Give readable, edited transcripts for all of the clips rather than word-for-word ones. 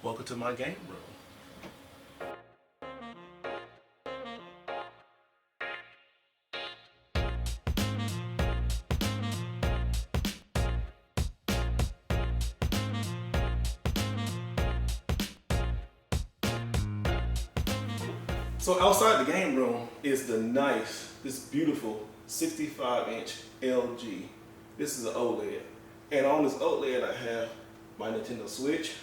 Welcome to my game room. So outside the game room is this beautiful 65-inch LG. This is an OLED. And on this OLED I have my Nintendo Switch,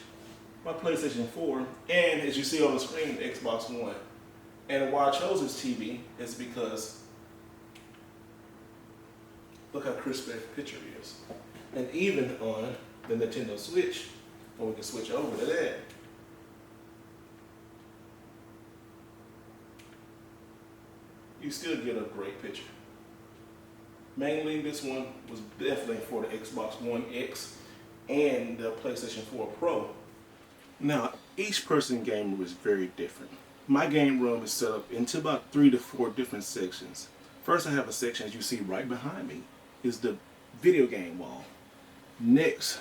my PlayStation 4, and as you see on the screen, the Xbox One. And why I chose this TV is because look how crisp that picture is. And even on the Nintendo Switch, when we can switch over to that, you still get a great picture. Mainly this one was definitely for the Xbox One X and the PlayStation 4 Pro. Now, each person's game room is very different. My game room is set up into about 3 to 4 different sections. First, I have a section, as you see right behind me, is the video game wall. Next,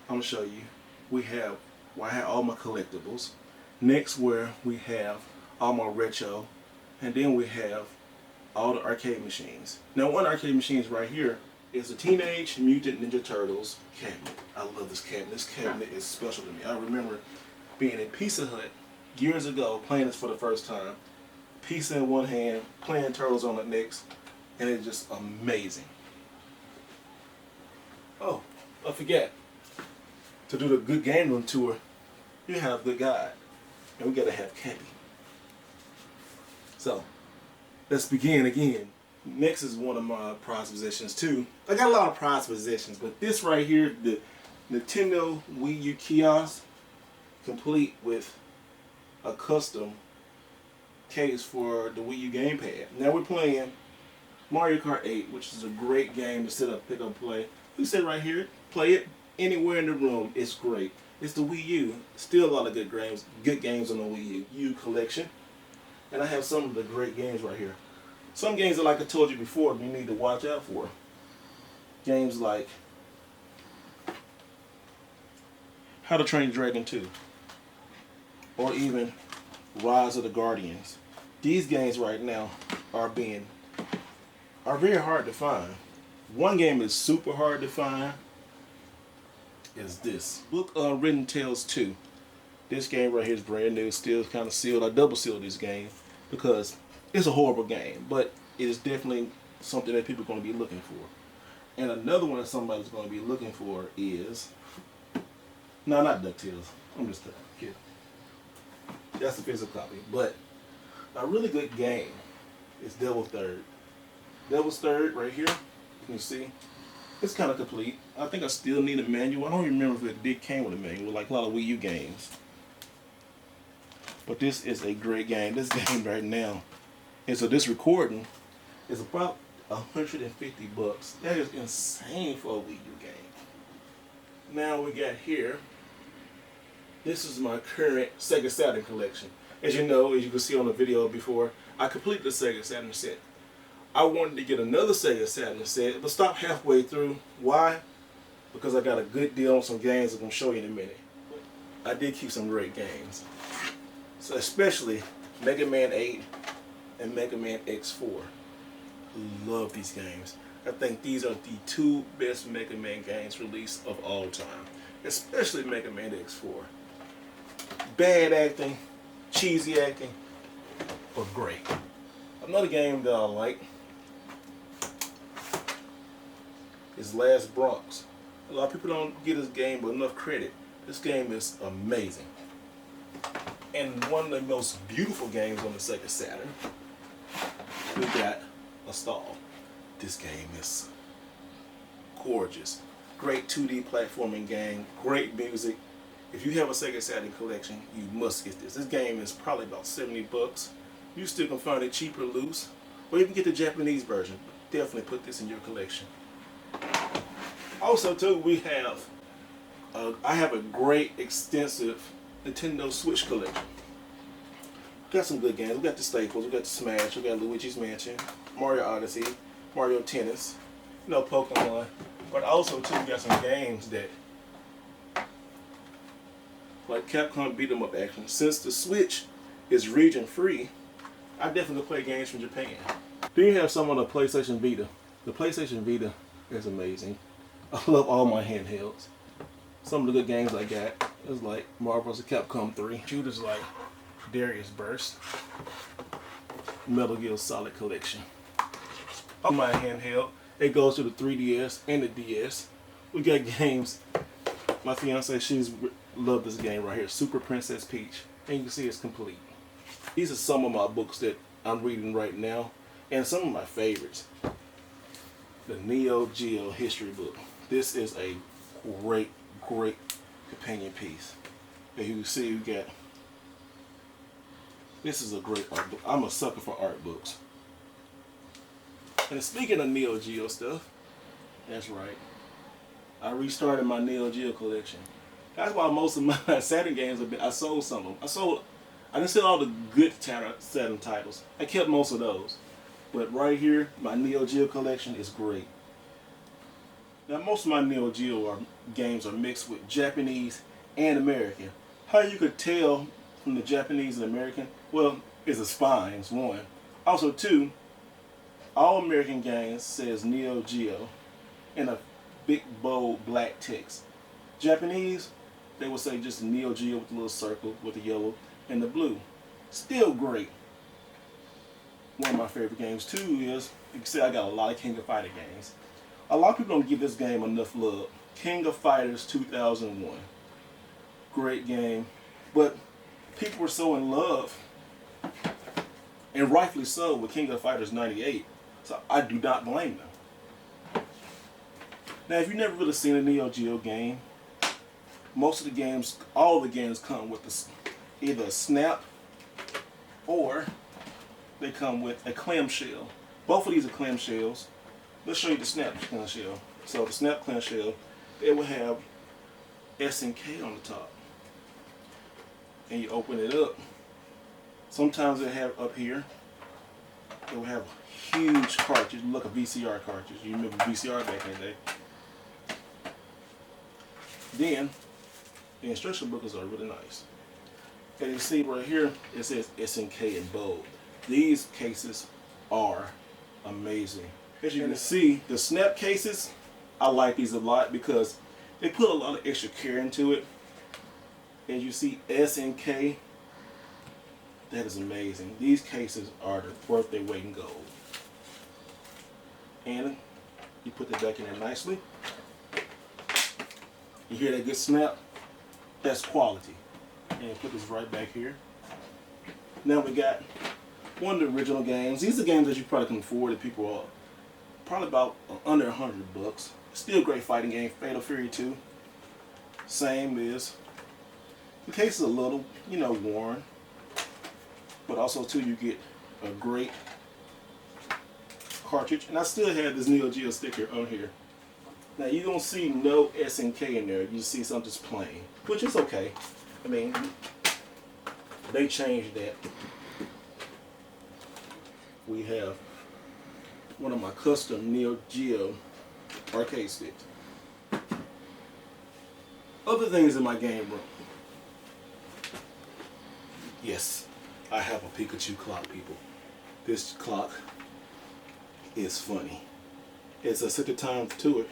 I'm gonna show you, where I have all my collectibles. Next, where we have all my retro, and then we have all the arcade machines. Now, one arcade machine is right here is the Teenage Mutant Ninja Turtles cabinet. I love this cabinet. This cabinet is special to me. I remember being in Pizza Hut years ago, playing this for the first time. Pizza in one hand, playing Turtles on the next, and it's just amazing. Oh, I forget. To do the good game room tour, you have the guide, and we gotta have Cappy. So, let's begin again. Next is one of my prized possessions too. I got a lot of prized possessions, but this right here, the Nintendo Wii U kiosk, complete with a custom case for the Wii U gamepad. Now we're playing Mario Kart 8, which is a great game to sit up, pick up, play. You sit right here, play it anywhere in the room. It's great. It's the Wii U. Still a lot of good games on the Wii U collection. And I have some of the great games right here. Some games that, like I told you before, you need to watch out for. Games like How to Train Your Dragon 2. Or even Rise of the Guardians. These games right now are very hard to find. One game is super hard to find. Is this. Book of Written Tales 2. This game right here is brand new, still kind of sealed. I double sealed this game because it's a horrible game, but it is definitely something that people are going to be looking for. And another one that somebody's going to be looking for is, no, not DuckTales. I'm just kidding. That's a physical copy, but a really good game is Devil's Third. Devil's Third right here, you can see, it's kind of complete. I think I still need a manual. I don't remember if it did came with a manual, like a lot of Wii U games. But this is a great game. This game right now, and so this recording is about $150. That is insane for a Wii U game. Now we got here. This is my current Sega Saturn collection. As you know, as you can see on the video before, I completed the Sega Saturn set. I wanted to get another Sega Saturn set, but stopped halfway through. Why? Because I got a good deal on some games I'm going to show you in a minute. I did keep some great games. So especially Mega Man 8 and Mega Man X4. Love these games. I think these are the 2 best Mega Man games released of all time. Especially Mega Man X4. Bad acting, cheesy acting, but great. Another game that I like is Last Bronx. A lot of people don't give this game enough credit. This game is amazing. And one of the most beautiful games on the Sega Saturn, we got a stall. This game is gorgeous. Great 2D platforming game, great music. If you have a Sega Saturn collection, you must get this. This game is probably about $70. You still can find it cheaper loose, or you can get the Japanese version. Definitely put this in your collection. Also too, we have, I have a great extensive Nintendo Switch collection. Got some good games. We got the staples. We got the Smash. We got Luigi's Mansion, Mario Odyssey, Mario Tennis, Pokemon. But also too, we got some games that like Capcom beat 'em up action. Since the Switch is region free, I definitely play games from Japan. Then you have some on the PlayStation Vita. The PlayStation Vita is amazing. I love all my handhelds. Some of the good games I got is like Marvel vs. Capcom 3. Shooters like Darius Burst, Metal Gear Solid Collection. On my handheld, it goes to the 3DS and the DS. We got games. My fiance, she's loved this game right here, Super Princess Peach, and you can see it's complete. These are some of my books that I'm reading right now, and some of my favorites. The Neo Geo history book. This is a great companion piece. As you can see, you got. This is a great art book. I'm a sucker for art books. And speaking of Neo Geo stuff, that's right. I restarted my Neo Geo collection. That's why most of my Saturn games have been. I sold some of them. I didn't sell all the good Saturn titles. I kept most of those. But right here, my Neo Geo collection is great. Now, most of my Neo Geo games are mixed with Japanese and American. How you could tell from the Japanese and American? Well, it's the spines, one. Also, two, all American games says Neo Geo in a big, bold, black text. Japanese, they will say just Neo Geo with a little circle with the yellow and the blue. Still great. One of my favorite games too is, you can see I got a lot of King of Fighter games. A lot of people don't give this game enough love. King of Fighters 2001. Great game. But people were so in love, and rightfully so, with King of Fighters 98. So I do not blame them. Now, if you've never really seen a Neo Geo game, most of the games, all the games come with either a snap or they come with a clamshell. Both of these are clamshells. Let's show you the snap clamshell. So the snap clamshell, it will have S and K on the top. And you open it up. Sometimes they have up here, it will have a huge cartridge, like a VCR cartridge. You remember VCR back in the day. Then, the instruction booklets are really nice. And you see right here, it says S&K in bold. These cases are amazing. As you can see, the snap cases, I like these a lot because they put a lot of extra care into it. As you see S&K, that is amazing. These cases are worth their weight in gold. And you put that back in there nicely. You hear that good snap? That's quality. And put this right back here. Now we got one of the original games. These are games that you probably can afford if people are probably about under $100. Still a great fighting game. Fatal Fury 2. Same is. The case is a little, worn. But also too, you get a great cartridge. And I still have this Neo Geo sticker on here. Now you don't see no S and K in there. You see something just plain, which is okay. I mean, they changed that. We have one of my custom Neo Geo arcade sticks. Other things in my game room. Yes, I have a Pikachu clock, people. This clock is funny. It's a set the time to it.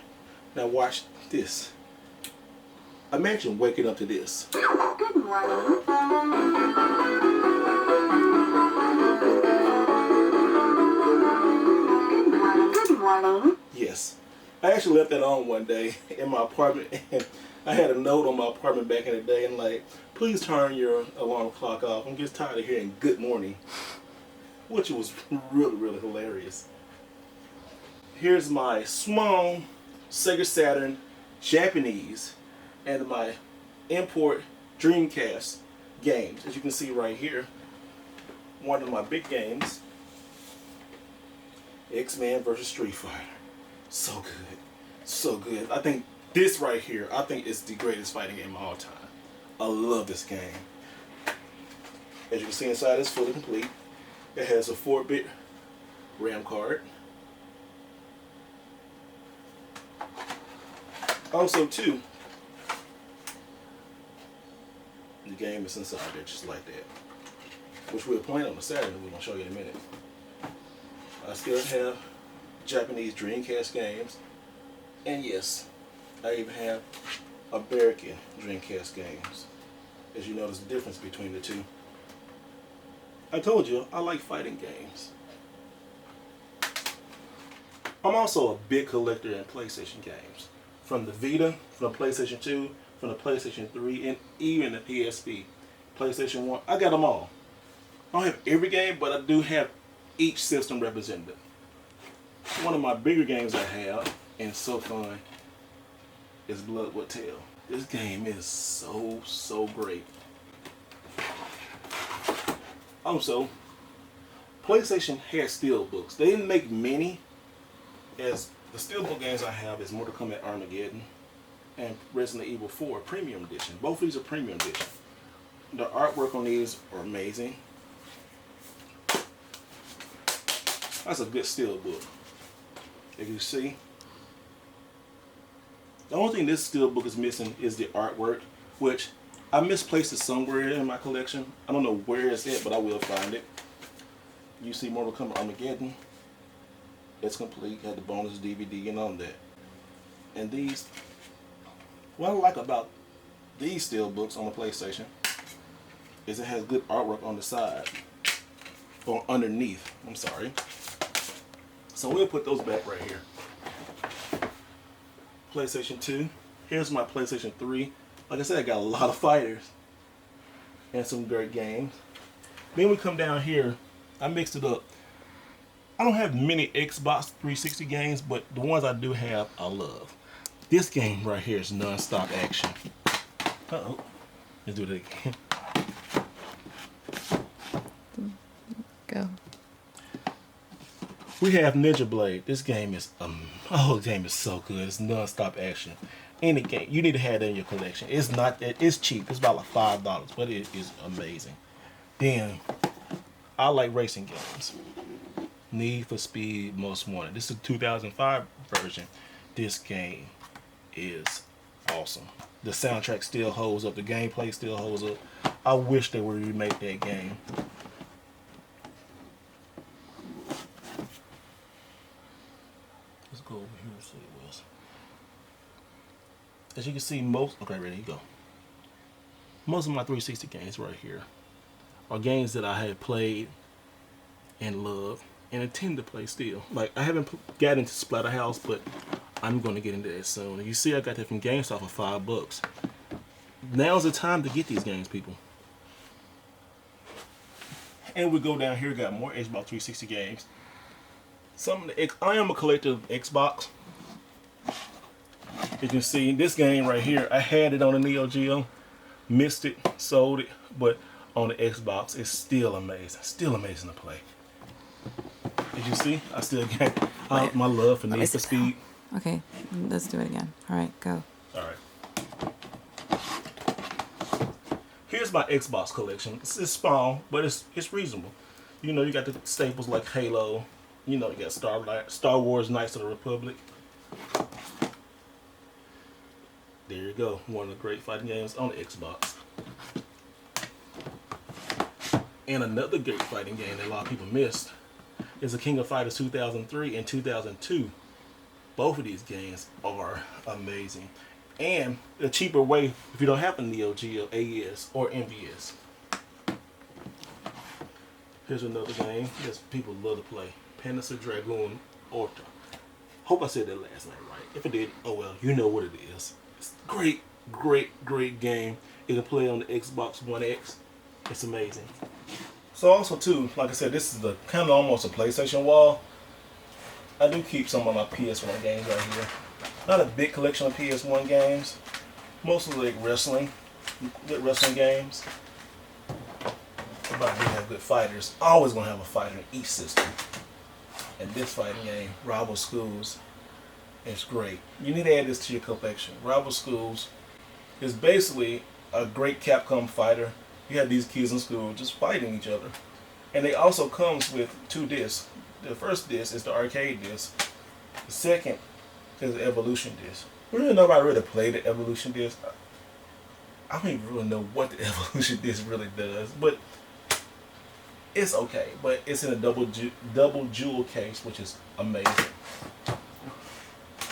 Now watch this. Imagine waking up to this. Good morning. Good morning. Yes. I actually left that on one day in my apartment, and I had a note on my apartment back in the day, and like, please turn your alarm clock off. I'm just tired of hearing good morning, which was really, really hilarious. Here's my small Sega Saturn Japanese and my import Dreamcast games. As you can see right here, one of my big games, X-Men vs. Street Fighter. So good. So good. I think this right here, is the greatest fighting game of all time. I love this game. As you can see inside, it's fully complete. It has a 4-bit RAM card. Also too, game is inside there just like that. Which we're playing on the Saturn, we're going to show you in a minute. I still have Japanese Dreamcast games. And yes, I even have American Dreamcast games. As you notice the difference between the two. I told you, I like fighting games. I'm also a big collector in PlayStation games. From the Vita, from the PlayStation 2, from the PlayStation 3, and even the PSP. PlayStation 1, I got them all. I don't have every game, but I do have each system represented. One of my bigger games I have, and so fun, is Blood with Tail. This game is so great. Also, PlayStation has steelbooks. They didn't make many, as the steelbook games I have is Mortal Kombat Armageddon and Resident Evil 4 Premium Edition. Both of these are Premium Edition. The artwork on these are amazing. That's a good steelbook. As you see, the only thing this steelbook is missing is the artwork, which I misplaced it somewhere in my collection. I don't know where it's at, but I will find it. You see Mortal Kombat Armageddon. It's complete. Had the bonus DVD and all that. And these, what I like about these steelbooks on the PlayStation is it has good artwork on the side. Or underneath, I'm sorry. So we'll put those back right here. PlayStation 2. Here's my PlayStation 3. Like I said, I got a lot of fighters and some great games. Then we come down here. I mixed it up. I don't have many Xbox 360 games, but the ones I do have, I love. This game right here is non-stop action. Uh-oh. Let's do it again. Go. We have Ninja Blade. This game is the game is so good. It's non-stop action. Any game you need to have that in your collection. It's not that it's cheap. It's about like $5, but it is amazing. Then I like racing games. Need for Speed Most Wanted. This is the 2005 version. This game is awesome. The soundtrack still holds up. The gameplay still holds up. I wish they would remake that game. Let's go over here and see what it was. As you can see, okay, ready, you go. Most of my 360 games right here are games that I have played and loved and intend to play still. Like, I haven't got into Splatterhouse, but I'm going to get into that soon. And you see I got that from GameStop for $5. Now's the time to get these games, people. And we go down here, got more Xbox 360 games. I am a collector of Xbox. You can see this game right here, I had it on the Neo Geo, missed it, sold it, but on the Xbox, it's still amazing to play. As you see, I still got my love for Need for Speed. Okay, let's do it again. All right, go. All right. Here's my Xbox collection. It's small, but it's reasonable. You know, you got the staples like Halo. You know, you got Star Wars Knights of the Republic. There you go. One of the great fighting games on the Xbox. And another great fighting game that a lot of people missed is the King of Fighters 2003 and 2002. Both of these games are amazing. And a cheaper way if you don't have a Neo Geo, AES, or MVS. Here's another game that people love to play. Panzer Dragoon Orta. Hope I said that last name right. If I did, oh well, you know what it is. It's a great game. You can play on the Xbox One X. It's amazing. So also too, like I said, this is the kind of almost a PlayStation wall. I do keep some of my PS1 games right here. Not a big collection of PS1 games. Mostly like good wrestling games. But I do have good fighters. Always gonna have a fighter in each system. And this fighting game, Rival Schools, is great. You need to add this to your collection. Rival Schools is basically a great Capcom fighter. You have these kids in school just fighting each other. And it also comes with 2 discs. The first disc is the arcade disc. The second is the Evolution disc. Really nobody really played the Evolution disc. I don't even really know what the evolution this really does, but it's okay. But it's in a double jewel case, which is amazing.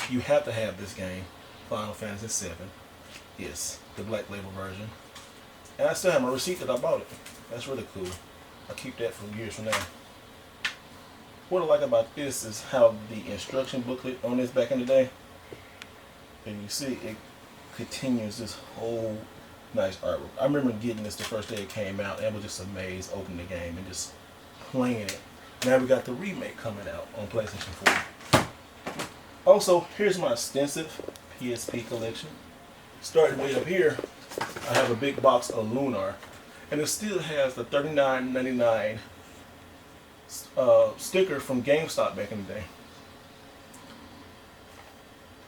You have to have this game, Final Fantasy VII. Yes, the black label version. And I still have my receipt that I bought it. That's really cool. I keep that for years from now. What I like about this is how the instruction booklet on this back in the day, and you see it continues this whole nice artwork. I remember getting this the first day it came out and I was just amazed opening the game and just playing it. Now we got the remake coming out on PlayStation 4. Also, here's my extensive PSP collection. Starting way up here, I have a big box of Lunar, and it still has the $39.99 sticker from GameStop back in the day.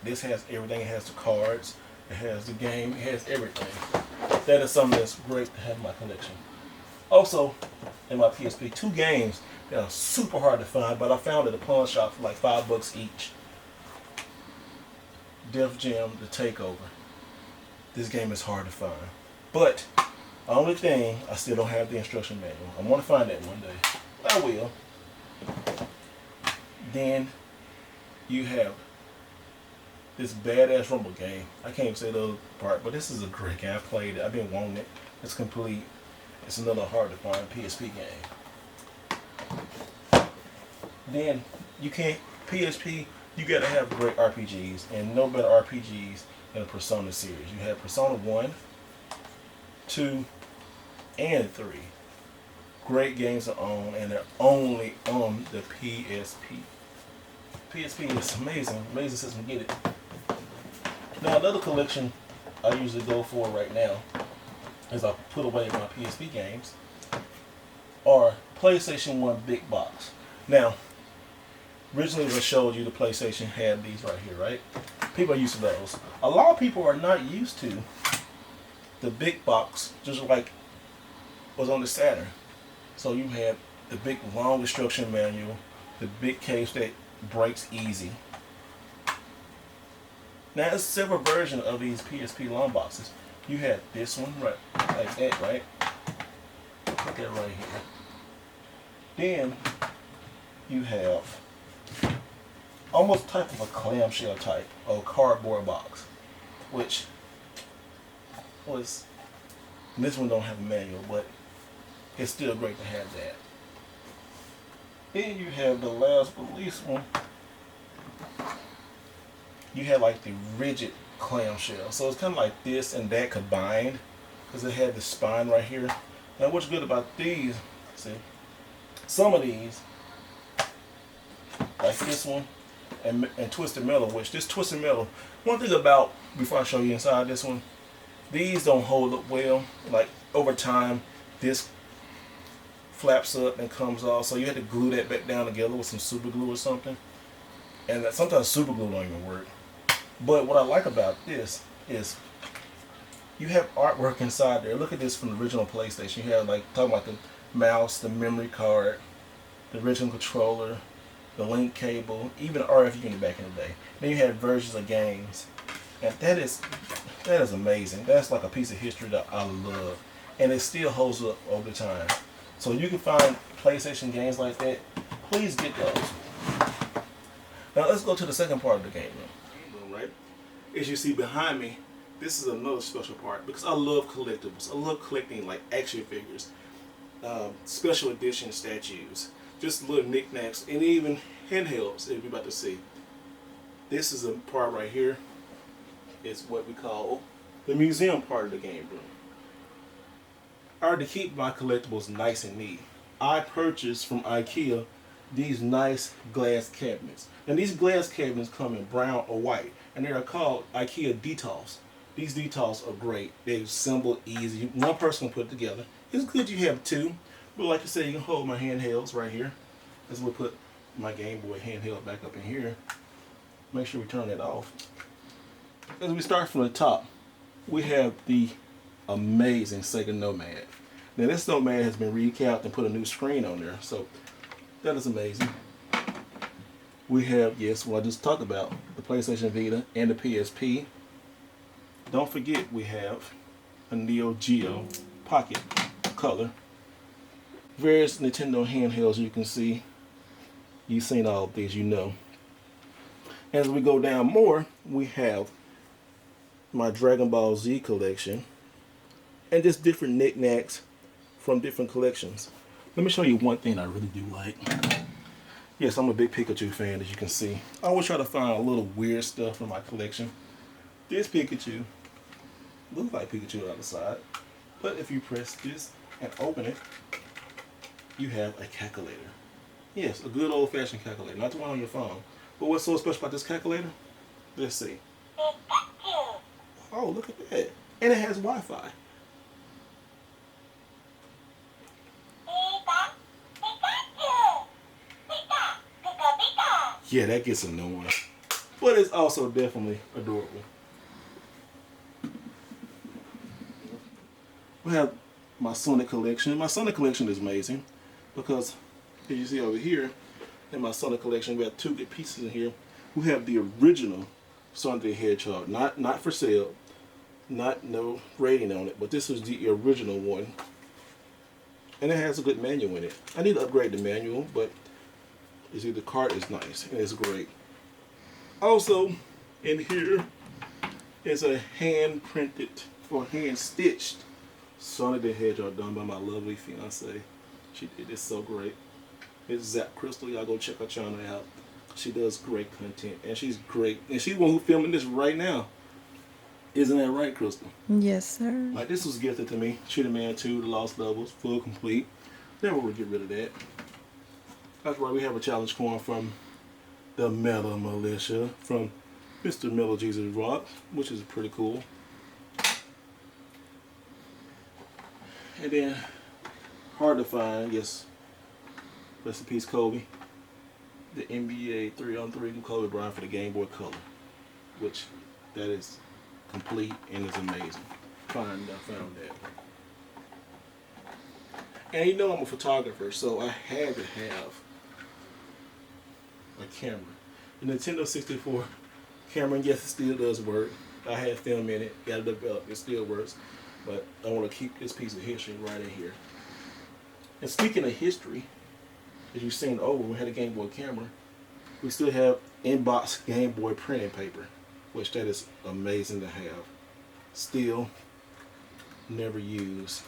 This has everything. It has the cards, it has the game, it has everything. That is something that's great to have in my collection. Also, in my PSP, 2 games that are super hard to find, but I found at a pawn shop for like $5 each. Def Jam, The Takeover. This game is hard to find. But, the only thing, I still don't have the instruction manual. I want to find that one day. I will. Then, you have this badass Rumble game. I can't even say the other part, but this is a great game. I played it. I've been wanting it. It's complete. It's another hard to find PSP game. Then, you can't, PSP, you gotta have great RPGs, and no better RPGs than the Persona series. You have Persona 1, 2, and 3. Great games to own, and they're only on the PSP. PSP is amazing. Amazing system to get it. Now, another collection I usually go for right now, as I put away my PSP games, are PlayStation 1 big box. Now, originally when I showed you the PlayStation had these right here, right? People are used to those. A lot of people are not used to the big box, just like was on the Saturn. So you have the big long instruction manual, the big case that breaks easy. Now there's several versions of these PSP long boxes. You have this one, right, like that, right? Put that right here. Then you have almost type of a clamshell type of cardboard box, which was, this one don't have a manual, but it's still great to have that. Then you have the last but least one. You have like the rigid clamshell, so it's kind of like this and that combined, because it had the spine right here. Now what's good about these, see, some of these, like this one, and Twisted Metal, which this Twisted Metal, one thing about, before I show you inside this one, these don't hold up well. Like over time, this flaps up and comes off, so you had to glue that back down together with some super glue or something. And that sometimes super glue don't even work. But what I like about this is you have artwork inside there. Look at this from the original PlayStation. You have like, talking about the mouse, the memory card, the original controller, the link cable, even the RF unit back in the day. Then you had versions of games. And that is amazing. That's like a piece of history that I love. And it still holds up over time. So you can find PlayStation games like that. Please get those. Now let's go to the second part of the game room. Right? As you see behind me, this is another special part because I love collectibles. I love collecting like action figures, special edition statues, just little knickknacks, and even handhelds that you're about to see. This is a part right here. It's what we call the museum part of the game room. I like to keep my collectibles nice and neat. I purchased from IKEA these nice glass cabinets. And these glass cabinets come in brown or white, and they are called IKEA Details. These details are great. They're simple, easy. One person can put it together. It's good you have two, but like I said, you can hold my handhelds right here. As we'll put my Game Boy handheld back up in here. Make sure we turn that off. As we start from the top, we have the amazing Sega Nomad. Now this Nomad has been recapped and put a new screen on there, so that is amazing. We have, yes, what I just talked about, the PlayStation Vita and the PSP. Don't forget we have a Neo Geo Pocket Color. Various Nintendo handhelds you can see. You've seen all of these, you know. As we go down more, we have my Dragon Ball Z collection and just different knickknacks from different collections. Let me show you one thing I really do like. Yes, I'm a big Pikachu fan, as you can see. I always try to find a little weird stuff from my collection. This Pikachu looks like Pikachu on the side, but if you press this and open it, you have a calculator. Yes, a good old-fashioned calculator, not the one on your phone. But what's so special about this calculator? Let's see. Oh, look at that. And it has Wi-Fi. Yeah, that gets annoying. But it's also definitely adorable. We have my Sonic collection. My Sonic collection is amazing because, as you see over here, in my Sonic collection, we have two good pieces in here. We have the original Sonic the Hedgehog, not for sale, no rating on it, but this is the original one, and it has a good manual in it. I need to upgrade the manual, but you see the cart is nice and it's great. Also, in here is a hand printed or hand stitched Sonic the Hedgehog done by my lovely fiance. She did this so great. It's Zap Crystal. Y'all go check her channel out. She does great content and she's great. And she's the one who's filming this right now. Isn't that right, Crystal? Yes, sir. Like, this was gifted to me. Cheetah Man 2, The Lost Levels, full complete. Never will get rid of that. That's why we have a challenge coin from the Mellow Militia, from Mr. Mellow Jesus Rock, which is pretty cool. And then, hard to find, yes, rest in peace, Kobe. The NBA 3-on-3 Kobe Bryant for the Game Boy Color, which that is complete and is amazing. I found that. And you know I'm a photographer, so I had to have a camera. The Nintendo 64 camera, yes, it still does work. I had film in it, got it developed, it still works. But I want to keep this piece of history right in here. And speaking of history, as you've seen over, we had a Game Boy camera. We still have in-box Game Boy printing paper, which that is amazing to have. Still never used.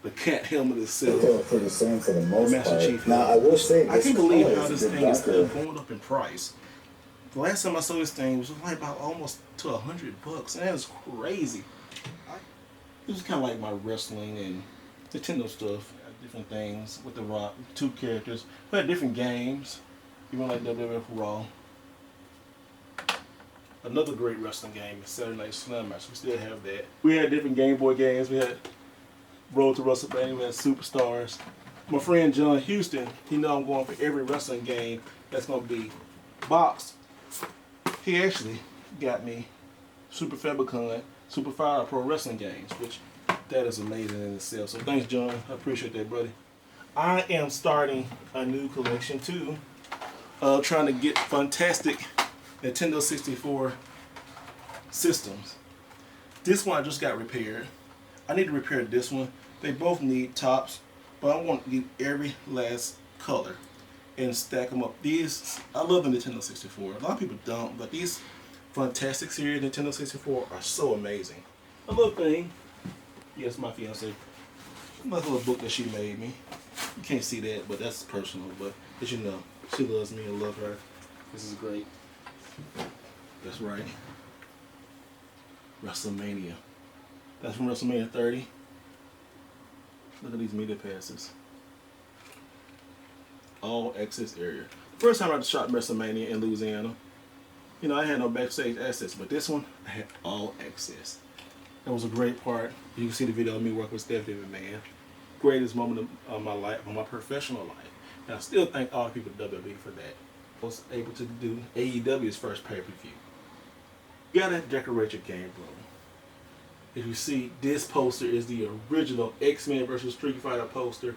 The cat helmet itself. Pretty same for the most Master part. Chief. Now I will say I can't believe how this is thing is still darker. going up in price. The last time I saw this thing was like about almost to $100, and that was crazy. It was kind of like my wrestling and Nintendo stuff, different things with the Rock, two characters. We had different games, even like WWF Raw. Another great wrestling game is Saturday Night Slam Match. We still have that. We had different Game Boy games. We had Road to WrestleMania. We had Superstars. My friend John Houston, he know I'm going for every wrestling game that's going to be boxed. He actually got me Super Famicom, Super Fire Pro Wrestling games, which that is amazing in itself. So thanks, John. I appreciate that, buddy. I am starting a new collection too. Trying to get fantastic Nintendo 64 systems. This one I just got repaired. I need to repair this one. They both need tops, but I want to get every last color and stack them up. These, I love the Nintendo 64. A lot of people don't, but these Fantastic Series Nintendo 64 are so amazing. Another thing, yes, my fiance, my little book that she made me. You can't see that, but that's personal. But as you know, she loves me and love her. This is great. That's right. WrestleMania. That's from WrestleMania 30. Look at these media passes. All access area. First time I shot WrestleMania in Louisiana, you know, I had no backstage access, but this one, I had all access. That was a great part. You can see the video of me working with Stephanie McMahon. Greatest moment of my life, of my professional life. And I still thank all the people at WWE for that. I was able to do AEW's first pay-per-view. You gotta decorate your game room. If you see, this poster is the original X-Men vs. Street Fighter poster.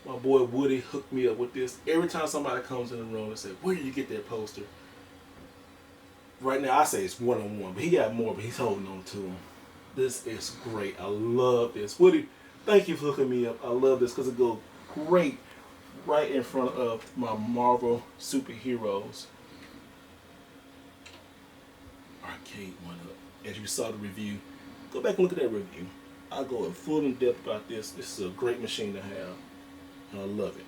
My boy Woody hooked me up with this. Every time somebody comes in the room and says, "Where did you get that poster?" Right now I say it's 1-on-1, but he got more, but he's holding on to him. This is great. I love this. Woody, thank you for hooking me up. I love this because it goes great right in front of my Marvel superheroes arcade one up. As you saw the review, go back and look at that review. I'll go in full in depth about this. This is a great machine to have, and I love it.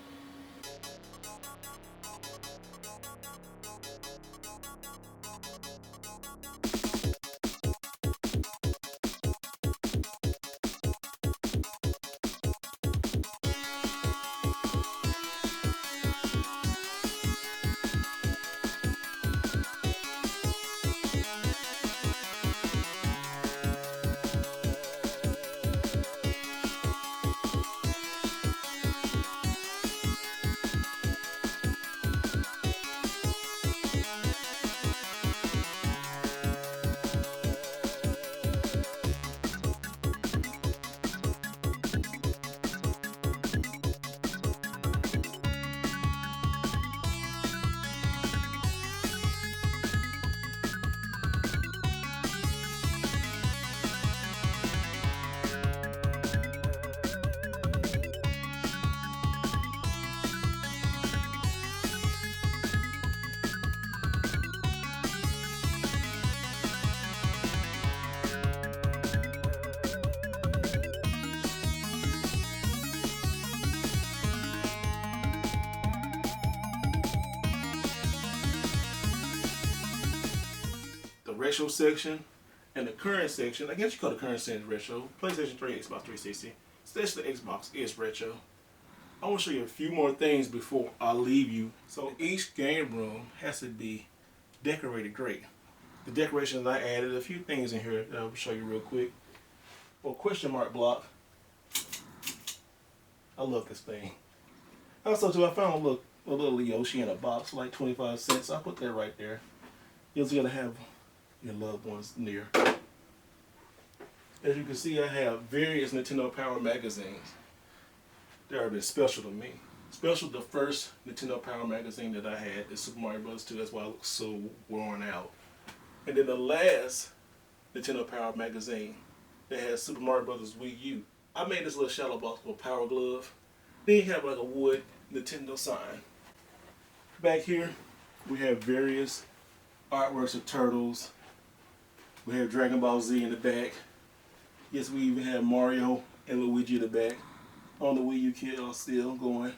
Retro section and the current section. I guess you call the current section retro. PlayStation 3, Xbox 360. Especially the Xbox is retro. I want to show you a few more things before I leave you. So each game room has to be decorated great. The decorations I added, a few things in here that I'll show you real quick. Well, question mark block. I love this thing. Also too, I found a little Yoshi in a box, like 25 cents. I put that right there. You're just gonna have your loved ones near. As you can see, I have various Nintendo Power magazines. They have been special to me. Special, the first Nintendo Power magazine that I had is Super Mario Bros. 2. That's why I look so worn out. And then the last Nintendo Power magazine that has Super Mario Bros. Wii U. I made this little shallow box with a power glove. Then you have like a wood Nintendo sign. Back here, we have various artworks of Turtles. We have Dragon Ball Z in the back. Yes, we even have Mario and Luigi in the back. On the Wii U kiosk still going.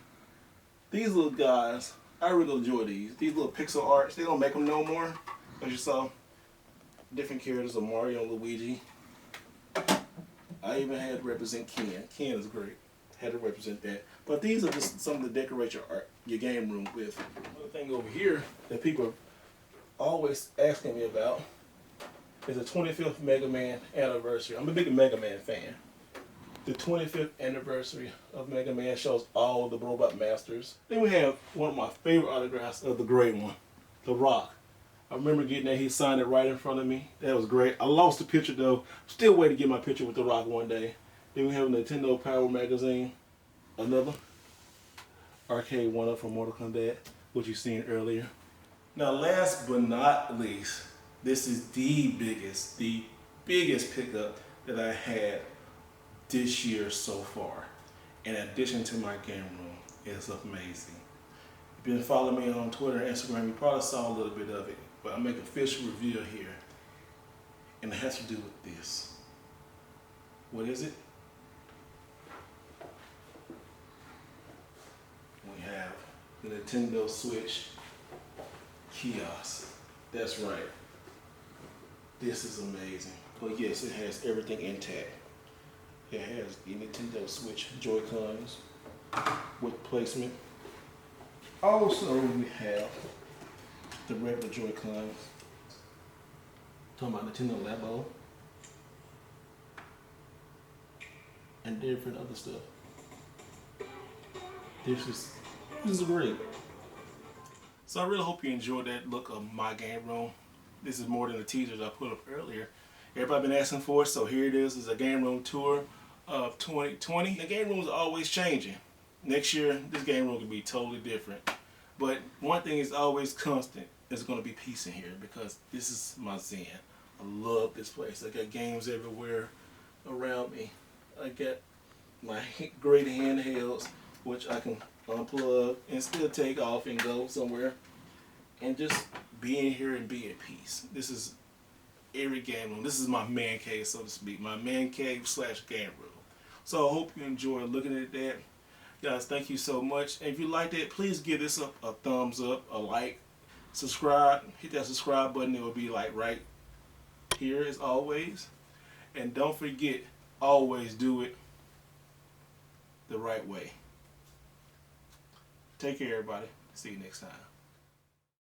These little guys, I really enjoy these. These little pixel arts, they don't make them no more. As you saw, different characters of Mario and Luigi. I even had to represent Ken. Ken is great. Had to represent that. But these are just some of the decorate your game room with. Another thing over here that people are always asking me about is the 25th Mega Man anniversary. I'm a big Mega Man fan. The 25th anniversary of Mega Man shows all the Robot Masters. Then we have one of my favorite autographs of the great one, The Rock. I remember getting that. He signed it right in front of me. That was great. I lost the picture though. Still waiting to get my picture with The Rock one day. Then we have a Nintendo Power magazine. Another arcade one-up from Mortal Kombat, which you've seen earlier. Now last but not least, this is the biggest pickup that I had this year so far. In addition to my game room, it's amazing. If you've been following me on Twitter and Instagram, you probably saw a little bit of it, but I'll make an official reveal here. And it has to do with this. What is it? We have the Nintendo Switch kiosk. That's right. This is amazing. But yes, it has everything intact. It has the Nintendo Switch Joy-Cons with placement. Also, we have the regular Joy-Cons. Talking about Nintendo Labo and different other stuff. This is great. So I really hope you enjoyed that look of my game room. This is more than the teasers I put up earlier. Everybody been asking for it, so here it is. It's a game room tour of 2020. The game room is always changing. Next year, this game room could be totally different. But one thing is always constant, there's going to be peace in here because this is my zen. I love this place. I got games everywhere around me. I got my great handhelds, which I can unplug and still take off and go somewhere. And just be in here and be at peace. This is every game room. This is my man cave, so to speak. My man cave / game room. So I hope you enjoy looking at that. Guys, thank you so much. And if you like that, please give this a thumbs up, a like, subscribe. Hit that subscribe button. It will be like right here as always. And don't forget, always do it the right way. Take care, everybody. See you next time.